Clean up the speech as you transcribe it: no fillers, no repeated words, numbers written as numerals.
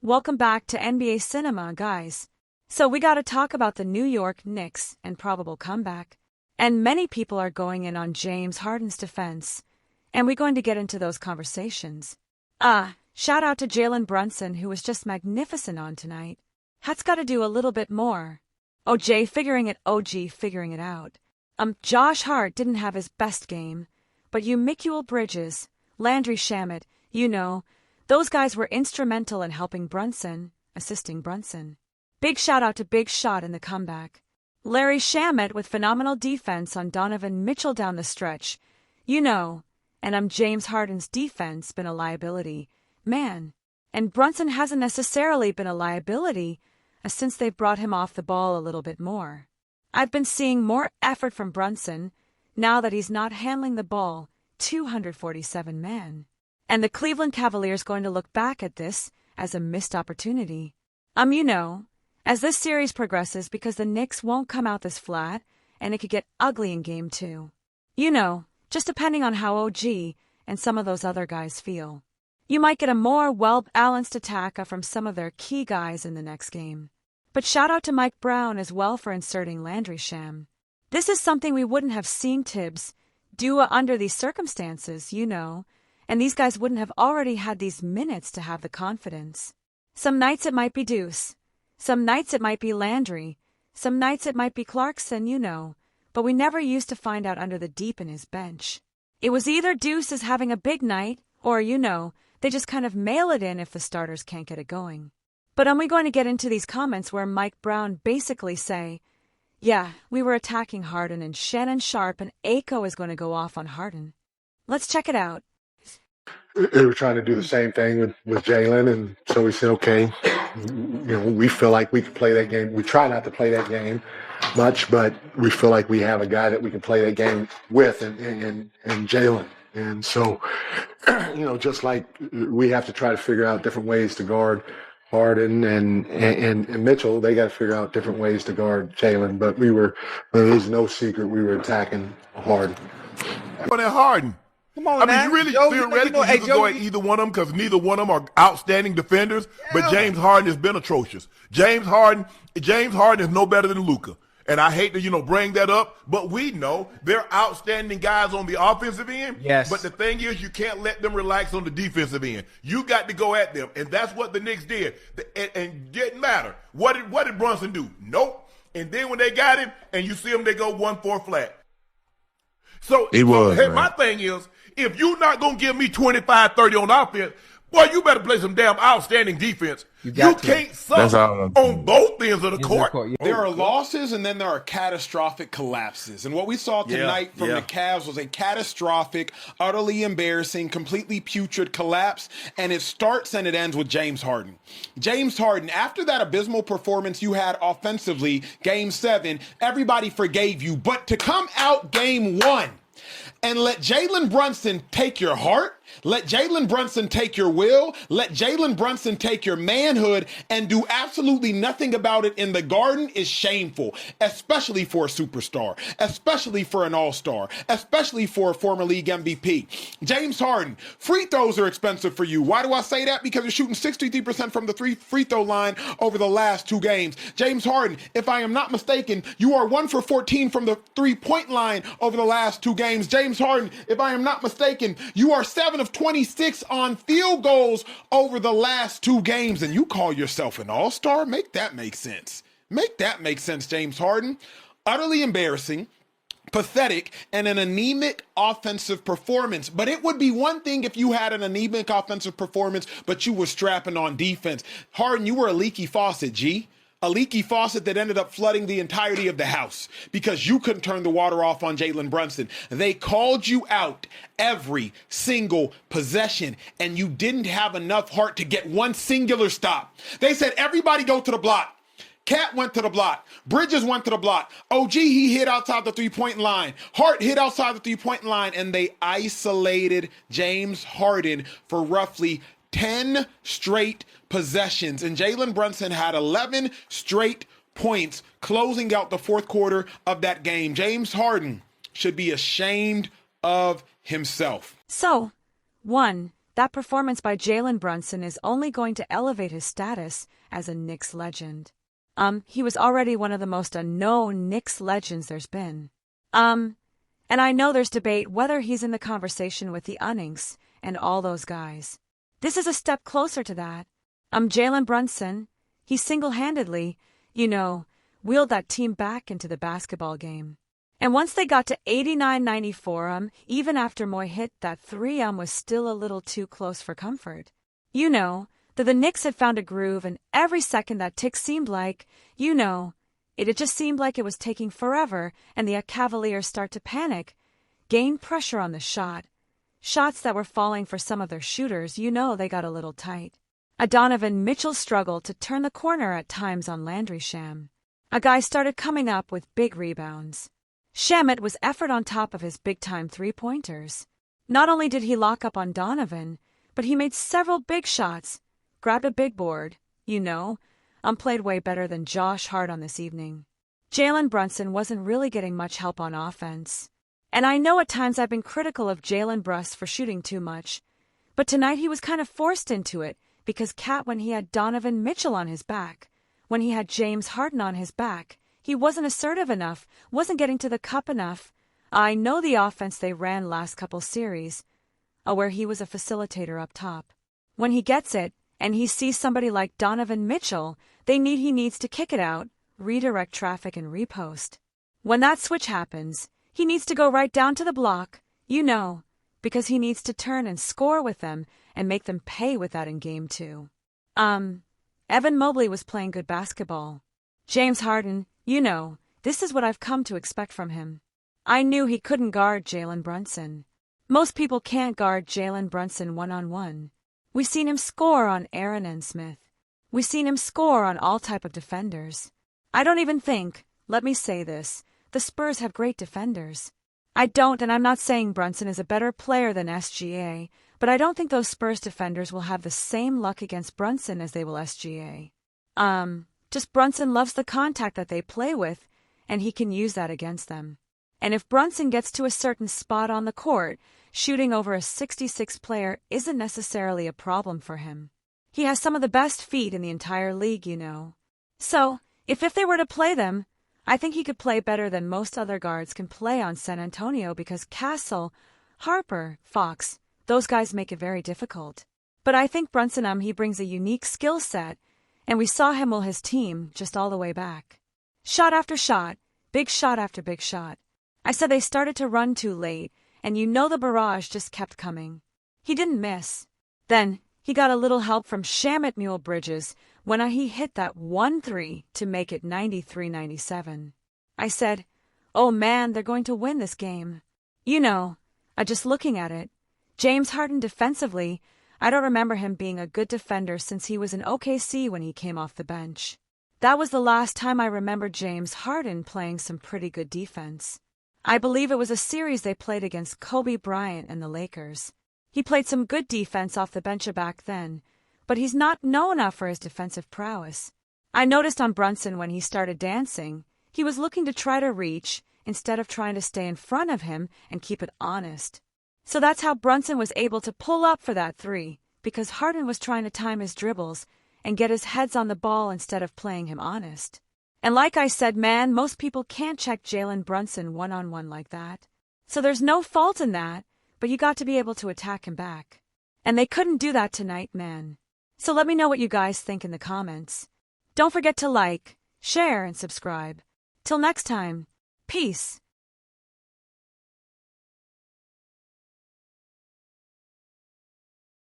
Welcome back to NBA Cinema, guys. So we gotta talk about the New York Knicks and probable comeback. And many people are going in on James Harden's defense. And we're going to get into those conversations. Shout out to Jalen Brunson, who was just magnificent on tonight. Hat's gotta do a little bit more. OG figuring it out. Josh Hart didn't have his best game. But Mikael Bridges, Landry Shamet, those guys were instrumental in helping Brunson, assisting Brunson. Big shout out to Big Shot in the comeback. Larry Shamet with phenomenal defense on Donovan Mitchell down the stretch. And James Harden's defense been a liability. Man. And Brunson hasn't necessarily been a liability since they've brought him off the ball a little bit more. I've been seeing more effort from Brunson now that he's not handling the ball 247 man. And the Cleveland Cavaliers going to look back at this as a missed opportunity. As this series progresses, because the Knicks won't come out this flat, and it could get ugly in Game 2. Just depending on how OG and some of those other guys feel. You might get a more well-balanced attack from some of their key guys in the next game. But shout out to Mike Brown as well for inserting Landry Sham. This is something we wouldn't have seen Tibbs do under these circumstances, and these guys wouldn't have already had these minutes to have the confidence. Some nights it might be Deuce. Some nights it might be Landry. Some nights it might be Clarkson, but we never used to find out under the deep in his bench. It was either Deuce is having a big night, or, they just kind of mail it in if the starters can't get it going. But we're going to get into these comments where Mike Brown basically say, yeah, we were attacking Harden and Shannon Sharpe and Aiko is going to go off on Harden. Let's check it out. They were trying to do the same thing with Jalen, and so we said, okay, we feel like we can play that game. We try not to play that game much, but we feel like we have a guy that we can play that game with, and Jalen. And so, just like we have to try to figure out different ways to guard Harden and Mitchell, they got to figure out different ways to guard Jalen. But there's no secret we were attacking Harden. But at Harden. Come on, man. You really theoretically you could go at either one of them because neither one of them are outstanding defenders. Yeah. But James Harden has been atrocious. James Harden is no better than Luka. And I hate to, bring that up, but we know they're outstanding guys on the offensive end. Yes. But the thing is, you can't let them relax on the defensive end. You got to go at them, and that's what the Knicks did. And didn't matter. What did Brunson do? Nope. And then when they got him, and you see them, they go 1-4 flat. My thing is, if you're not going to give me 25, 30 on offense, boy, you better play some damn outstanding defense. You can't suck on both ends of the court. There are losses and then there are catastrophic collapses. And what we saw tonight from the Cavs was a catastrophic, utterly embarrassing, completely putrid collapse. And it starts and it ends with James Harden. James Harden, after that abysmal performance you had offensively, Game 7, everybody forgave you. But to come out Game 1 and let Jalen Brunson take your heart, let Jalen Brunson take your will, let Jalen Brunson take your manhood, and do absolutely nothing about it in the Garden is shameful, especially for a superstar, especially for an all-star, especially for a former league MVP. James Harden, free throws are expensive for you. Why do I say that? Because you're shooting 63% from the free throw line over the last 2 games. James Harden, if I am not mistaken, you are 1 for 14 from the 3-point line over the last 2 games. James Harden, if I am not mistaken, you are 7 of 26 on field goals over the last 2 games, and you call yourself an all-star? Make that make sense. Make that make sense, James Harden. Utterly embarrassing, pathetic, and an anemic offensive performance. But it would be one thing if you had an anemic offensive performance, but you were strapping on defense. Harden, you were a leaky faucet, G. A leaky faucet that ended up flooding the entirety of the house because you couldn't turn the water off on Jalen Brunson. They called you out every single possession, and you didn't have enough heart to get one singular stop. They said, everybody go to the block. Cat went to the block. Bridges went to the block. OG, he hit outside the 3-point line. Hart hit outside the 3-point line, and they isolated James Harden for roughly 10 straight possessions, and Jalen Brunson had 11 straight points closing out the 4th quarter of that game. James Harden should be ashamed of himself. So, 1, that performance by Jalen Brunson is only going to elevate his status as a Knicks legend. He was already one of the most unknown Knicks legends there's been. And I know there's debate whether he's in the conversation with the Uninks and all those guys. This is a step closer to that. Jalen Brunson, he single-handedly, wheeled that team back into the basketball game. And once they got to 89-94, even after Moy hit that 3, was still a little too close for comfort. That the Knicks had found a groove, and every second that tick seemed like, it just seemed like it was taking forever, and the Cavaliers start to panic, gain pressure on the shot. Shots that were falling for some of their shooters, they got a little tight. Donovan Mitchell struggled to turn the corner at times on Landry Shamet. A guy started coming up with big rebounds. Shamet was effort on top of his big-time three-pointers. Not only did he lock up on Donovan, but he made several big shots, grabbed a big board, played way better than Josh Hart on this evening. Jalen Brunson wasn't really getting much help on offense. And I know at times I've been critical of Jalen Brunson for shooting too much, but tonight he was kind of forced into it because when he had Donovan Mitchell on his back, when he had James Harden on his back, he wasn't assertive enough, wasn't getting to the cup enough. I know the offense they ran last couple series, where he was a facilitator up top. When he gets it, and he sees somebody like Donovan Mitchell, he needs to kick it out, redirect traffic and repost. When that switch happens, he needs to go right down to the block, because he needs to turn and score with them and make them pay with that in game 2. Evan Mobley was playing good basketball. James Harden, this is what I've come to expect from him. I knew he couldn't guard Jalen Brunson. Most people can't guard Jalen Brunson one-on-one. We've seen him score on Aaron and Smith. We've seen him score on all type of defenders. I don't even think, let me say this, the Spurs have great defenders. I don't, and I'm not saying Brunson is a better player than SGA, but I don't think those Spurs defenders will have the same luck against Brunson as they will SGA. Just Brunson loves the contact that they play with, and he can use that against them. And if Brunson gets to a certain spot on the court, shooting over a 66 player isn't necessarily a problem for him. He has some of the best feet in the entire league, So, if they were to play them, I think he could play better than most other guards can play on San Antonio because Castle, Harper, Fox, those guys make it very difficult. But I think Brunson, he brings a unique skill set, and we saw him will his team just all the way back. Shot after shot, big shot after big shot. I said they started to run too late, and the barrage just kept coming. He didn't miss. Then, he got a little help from Shamet Mule Bridges when he hit that 1-3 to make it 93-97. I said, oh man, they're going to win this game. Just looking at it, James Harden defensively, I don't remember him being a good defender since he was in OKC when he came off the bench. That was the last time I remember James Harden playing some pretty good defense. I believe it was a series they played against Kobe Bryant and the Lakers. He played some good defense off the bench back then, but he's not known enough for his defensive prowess. I noticed on Brunson when he started dancing, he was looking to try to reach instead of trying to stay in front of him and keep it honest. So that's how Brunson was able to pull up for that 3, because Harden was trying to time his dribbles and get his heads on the ball instead of playing him honest. And like I said, man, most people can't check Jalen Brunson one-on-one like that. So there's no fault in that, but you got to be able to attack him back. And they couldn't do that tonight, man. So let me know what you guys think in the comments. Don't forget to like, share, and subscribe. Till next time, peace.